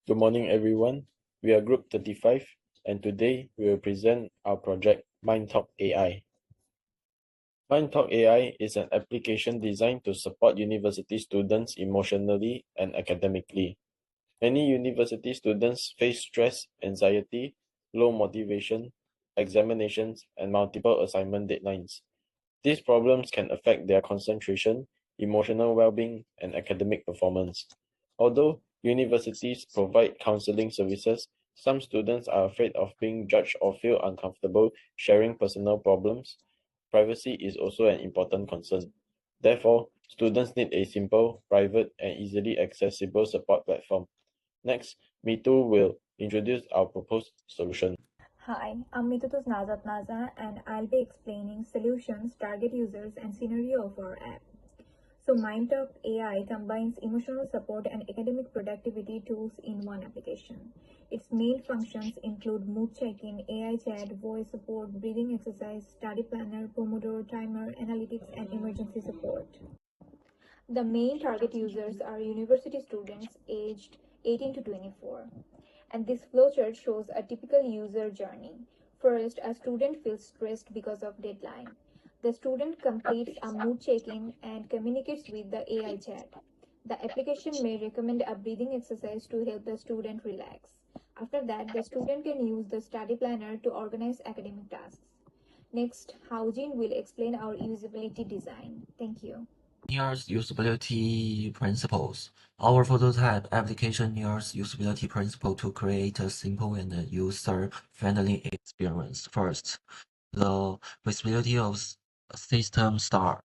Good morning, everyone. We are Group 35, and today we will present our project MindTalk AI. MindTalk AI is an application designed to support university students emotionally and academically. Many university students face stress, anxiety, low motivation, examinations, and multiple assignment deadlines. These problems can affect their concentration, emotional well-being, and academic performance. Although universities provide counseling services, some students are afraid of being judged or feel uncomfortable sharing personal problems. Privacy is also an important concern. Therefore, students need a simple, private, and easily accessible support platform. Next, Mitu will introduce our proposed solution. Hi, I'm Mitutus Nazat Naza and I'll be explaining solutions, target users, and scenario of our app. So MindTalk AI combines emotional support and academic productivity tools in one application. Its main functions include mood check-in, AI chat, voice support, breathing exercise, study planner, Pomodoro timer, analytics, and emergency support. The main target users are university students aged 18 to 24. And this flowchart shows a typical user journey. First, a student feels stressed because of deadline. The student completes a mood check-in and communicates with the AI chat. The application may recommend a breathing exercise to help the student relax. After that, the student can use the study planner to organize academic tasks. Next, Haojin will explain our usability design. Thank you. Nears usability principles. Our prototype application nears usability principle to create a simple and user-friendly experience. First, the visibility of system start.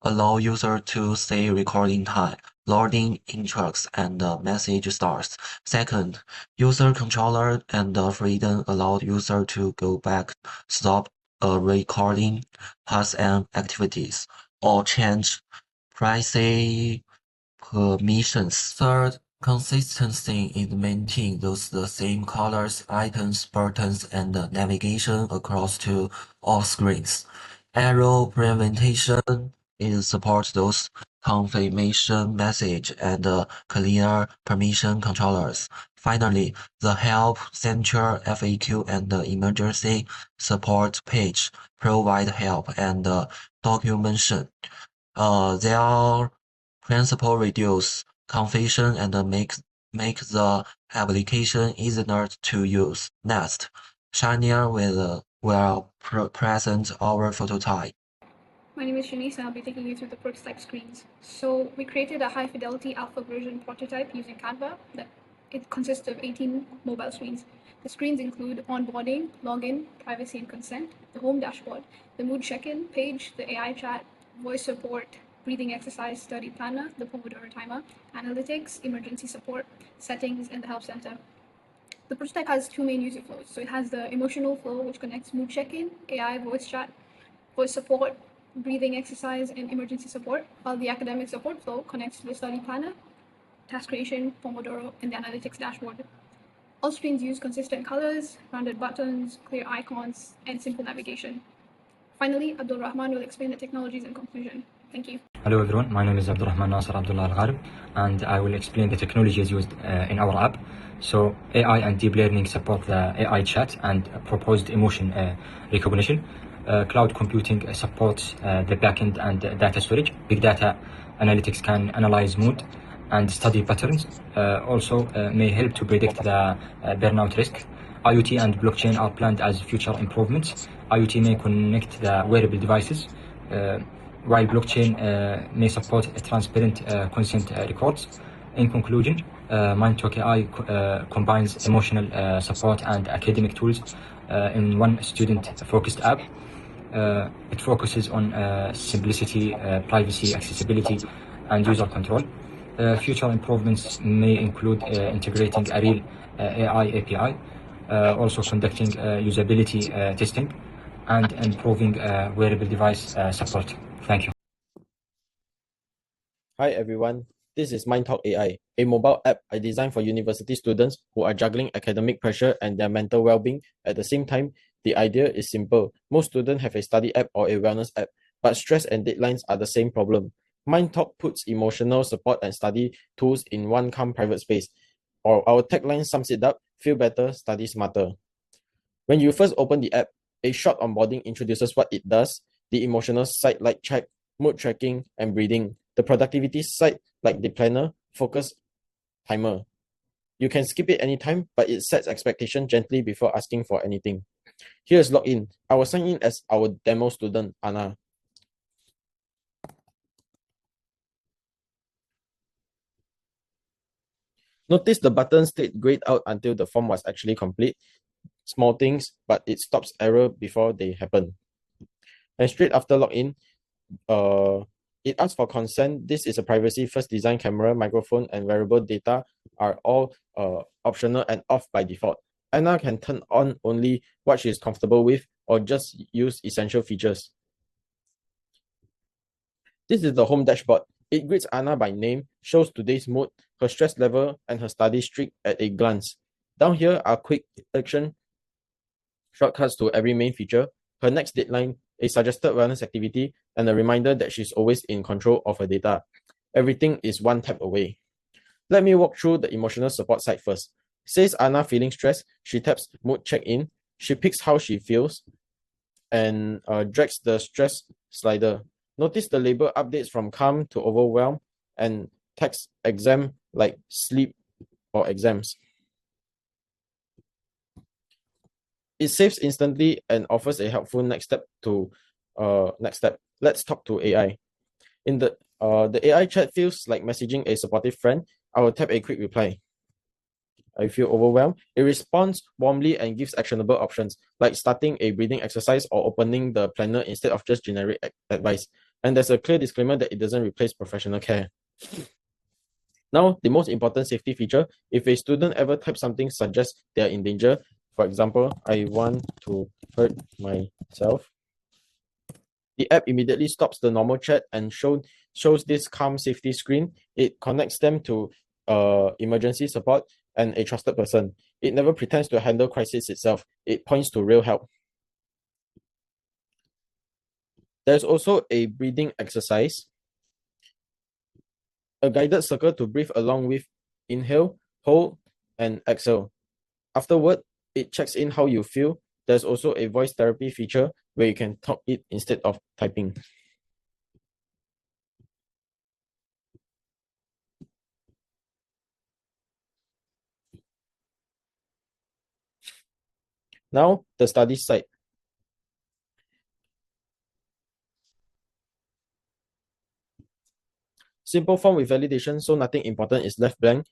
Allow user to see recording time, loading instructs, and message starts. Second, user controller and freedom allow user to go back, stop a recording, pause an activities, or change privacy permissions. Third, consistency is maintained those the same colors, icons, buttons, and navigation across to all screens. Error prevention is support those confirmation message and clear permission controllers. Finally, the Help Center FAQ and the emergency support page provide help and documentation. Their principle reduce confusion and make the application easier to use. Next, Shania will present our prototype. My name is Shanice and I'll be taking you through the prototype screens. So we created a high fidelity alpha version prototype using Canva. It consists of 18 mobile screens. The screens include onboarding, login, privacy and consent, the home dashboard, the mood check-in page, the AI chat, voice support, breathing exercise, study planner, the Pomodoro timer, analytics, emergency support, settings, and the help center. The prototype has two main user flows. So it has the emotional flow, which connects mood check-in, AI voice chat, voice support, breathing exercise, and emergency support, while the academic support flow connects to the study planner, task creation, Pomodoro, and the analytics dashboard. All screens use consistent colors, rounded buttons, clear icons, and simple navigation. Finally, Abdul Rahman will explain the technologies in conclusion. Thank you. Hello everyone, my name is Abdul Rahman Nasser Abdullah Al-Gharib and I will explain the technologies used in our app. So AI and deep learning support the AI chat and proposed emotion recognition. Cloud computing supports the backend and data storage. Big data analytics can analyze mood and study patterns. Also may help to predict the burnout risk. IoT and blockchain are planned as future improvements. IoT may connect the wearable devices, while blockchain may support transparent consent records. In conclusion, MindTalk AI combines emotional support and academic tools in one student-focused app. It focuses on simplicity, privacy, accessibility, and user control. Future improvements may include integrating a real AI API, also conducting usability testing, and improving wearable device support. Thank you. Hi everyone, this is MindTalk AI, a mobile app I designed for university students who are juggling academic pressure and their mental well-being. At the same time, the idea is simple. Most students have a study app or a wellness app, but stress and deadlines are the same problem. MindTalk puts emotional support and study tools in one calm private space. or our tagline sums it up: feel better, study smarter. When you first open the app, a short onboarding introduces what it does, the emotional side like check, mood tracking, and breathing. The productivity side like the planner, focus, timer. You can skip it anytime, but it sets expectation gently before asking for anything. Here's login. I will sign in as our demo student, Anna. Notice the button stayed grayed out until the form was actually complete. Small things, but it stops error before they happen. And straight after login, it asks for consent. This is a privacy first design. Camera, microphone, and wearable data are all optional and off by default. Anna can turn on only what she is comfortable with or just use essential features. This is the home dashboard. It greets Anna by name, shows today's mood, her stress level, and her study streak at a glance. Down here are quick action shortcuts to every main feature, her next deadline, a suggested wellness activity, and a reminder that she's always in control of her data. Everything is one tap away. Let me walk through the emotional support side first. Says Anna feeling stressed, she taps mood check-in, she picks how she feels, and drags the stress slider. Notice the label updates from calm to overwhelm and text exam like sleep or exams. It saves instantly and offers a helpful next step. Let's talk to AI. In the AI chat feels like messaging a supportive friend. I will tap a quick reply. I feel overwhelmed. It responds warmly and gives actionable options, like starting a breathing exercise or opening the planner instead of just generic advice. And there's a clear disclaimer that it doesn't replace professional care. Now, the most important safety feature: if a student ever types something suggests they are in danger, for example, I want to hurt myself, the app immediately stops the normal chat and shows this calm safety screen. It connects them to emergency support and a trusted person. It never pretends to handle crisis itself. It points to real help. There's also a breathing exercise, a guided circle to breathe along with: inhale, hold, and exhale. Afterward, it checks in how you feel. There's also a voice therapy feature where you can talk it instead of typing. Now, the study side. Simple form with validation, so nothing important is left blank.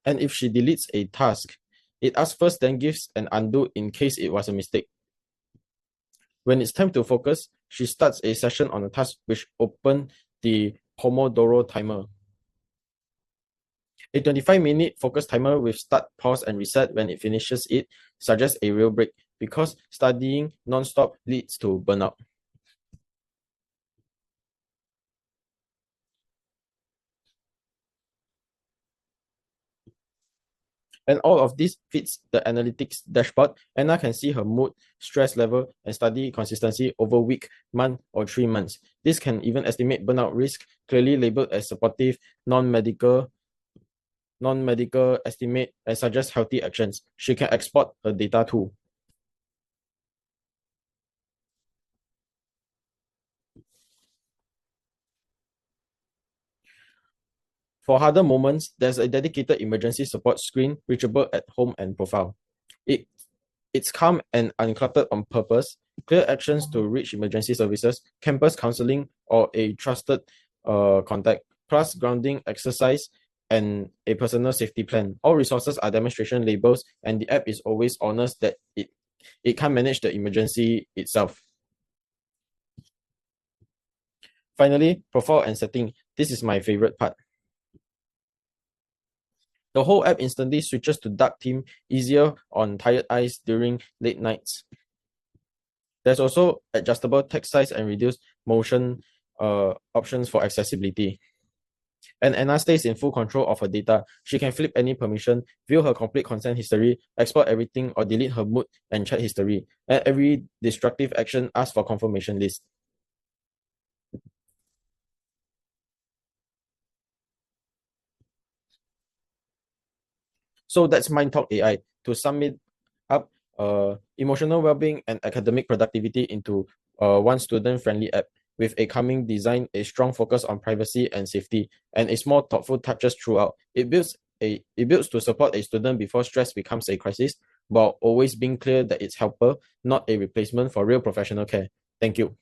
And if she deletes a task, it asks first, then gives an undo in case it was a mistake. When it's time to focus, she starts a session on a task which open the Pomodoro timer. A 25-minute focus timer with start, pause, and reset when it finishes it suggests a real break, because studying non-stop leads to burnout. And all of this fits the analytics dashboard. Anna can see her mood, stress level, and study consistency over week, month, or 3 months. This can even estimate burnout risk, clearly labeled as supportive, non-medical estimate, and suggest healthy actions. She can export her data too. For harder moments, there's a dedicated emergency support screen reachable at home and profile. It's calm and uncluttered on purpose. Clear actions to reach emergency services, campus counseling, or a trusted contact, plus grounding exercise and a personal safety plan. All resources are demonstration labels, and the app is always honest that it can't manage the emergency itself. Finally, profile and setting. This is my favorite part. The whole app instantly switches to dark theme, easier on tired eyes during late nights. There's also adjustable text size and reduced motion options for accessibility. And Anna stays in full control of her data. She can flip any permission, view her complete consent history, export everything, or delete her mood and chat history. And every destructive action asks for confirmation list. So that's MindTalk AI. To sum it up, emotional well-being and academic productivity into one student-friendly app with a calming design, a strong focus on privacy and safety, and a small thoughtful touches throughout. It builds to support a student before stress becomes a crisis, while always being clear that it's helper, not a replacement for real professional care. Thank you.